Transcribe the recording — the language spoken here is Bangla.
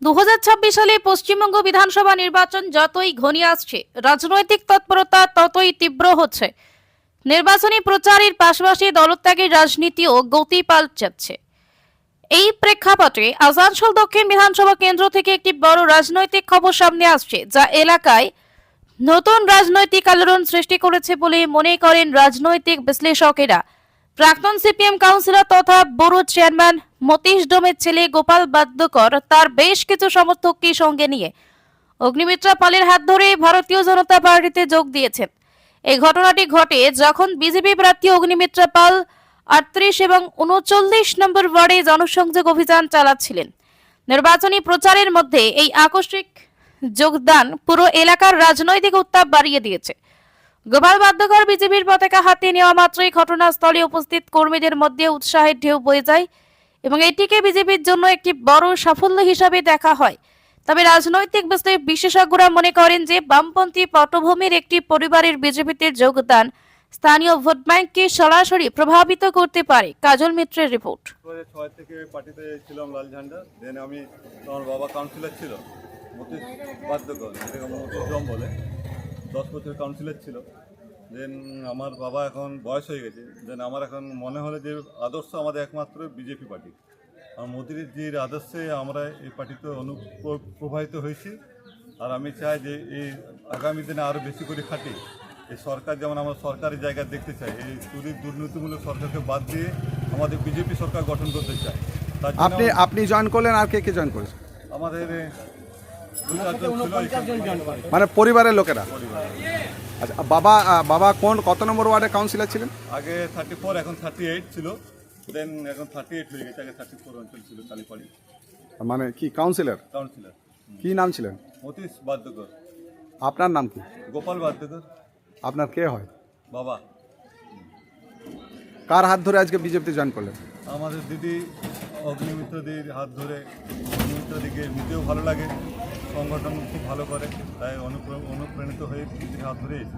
2026 সালে পশ্চিমবঙ্গ বিধানসভা নির্বাচন যতই ঘনিয়ে আসছে, রাজনৈতিক তৎপরতা ততই তীব্র হচ্ছে। নির্বাচনী প্রচারের পাশাপাশি দলত্যাগের রাজনীতিও গতি পাল্টাচ্ছে। এই প্রেক্ষাপটে আসানসোল দক্ষিণ বিধানসভা কেন্দ্র থেকে একটি বড় রাজনৈতিক খবর সামনে আসছে, যা এলাকায় নতুন রাজনৈতিক আলোড়ন সৃষ্টি করেছে বলে মনে করেন রাজনৈতিক বিশ্লেষকেরা। প্রাক্তন সিপিএম কাউন্সিলর তথা ব্যুরো চেয়ারম্যান মতীশ ডোমের ছেলে গোপাল বাদ্যকর তার বেশ কিছু সমর্থককে সঙ্গে নিয়ে অগ্নিমিত্রা পালের হাত ধরে ভারতীয় জনতা পার্টিতে যোগ দিয়েছেন। এই ঘটনাটি ঘটে যখন বিজেপি প্রার্থী অগ্নিমিত্রা পাল 38 এবং 39 নম্বর ওয়ার্ডে জনসংযোগ অভিযান চালাচ্ছিলেন। নির্বাচনী প্রচারের মধ্যে এই আকস্মিক যোগদান পুরো এলাকার রাজনৈতিক উত্তাপ বাড়িয়ে দিয়েছে। গোপাল বাদ্যকর বিজেপির পতাকা হাতে নেওয়া মাত্রই ঘটনাস্থলে উপস্থিত কর্মীদের মধ্যে উৎসাহের ঢেউ বয়ে যায় এবং এটিকে বিজেপির জন্য একটি বড় সাফল্য হিসাবে দেখা হয়। তবে রাজনৈতিক বিশেষজ্ঞরা মনে করেন যে বামপন্থী পটভূমির একটি পরিবারের বিজেপিতে যোগদান স্থানীয় ভোট ব্যাংককে সরাসরি প্রভাবিত করতে পারে। কাজল মিত্রের রিপোর্ট। 2006 থেকে পার্টিতে ছিলাম লাল ঝান্ডা। দেন আমি আমার বাবা কাউন্সিলর ছিল মতীশ বাদ্যকর, যেটাকে মতীশ ডোম বলে, 10 বছর কাউন্সিলর ছিল। দেন আমার বাবা এখন বয়স হয়ে গেছে। দেন আমার এখন মনে হলো যে আদর্শ আমাদের একমাত্র বিজেপি পার্টি। আর মোদিজির আদর্শে আমরা এই পার্টিতে প্রবাহিত হয়েছি। আর আমি চাই যে এই আগামী দিনে আরও বেশি করে খাটি। এই সরকার যেমন আমরা সরকারি জায়গা দেখতে চাই, এই চুরি দুর্নীতিমূলক সরকারকে বাদ দিয়ে আমাদের বিজেপি সরকার গঠন করতে চাই। আপনি জয়েন করলেন, আর কে জয়েন করেছে? আমাদের 2-4 জন ছিল, মানে পরিবারের লোকেরা। আচ্ছা, বাবা কত নম্বর ওয়ার্ডে কাউন্সিলর ছিলেন? আগে 34, এখন 38 ছিল। দেন এখন 38 হয়ে গেছে। আগে 34 অঞ্চল ছিল কালীপাড়ি। মানে কি কাউন্সিলর? কাউন্সিলর। কি নাম ছিলেন? মতীশ বাদ্যকর। আপনার নাম কি? গোপাল বাদ্যকর। আপনার কে হয়? বাবা। কার হাত ধরে আজকে বিজেপিতে জয়েন করলেন? আমাদের দিদি অগ্নিমিত্রদির হাত ধরে। অগ্নিমিত্রদিকে এমনিতেও ভালো লাগে, সংগঠন খুব ভালো করে, তাই অনুপ্রাণিত হয়ে দিদির হাত ধরে এসেছি।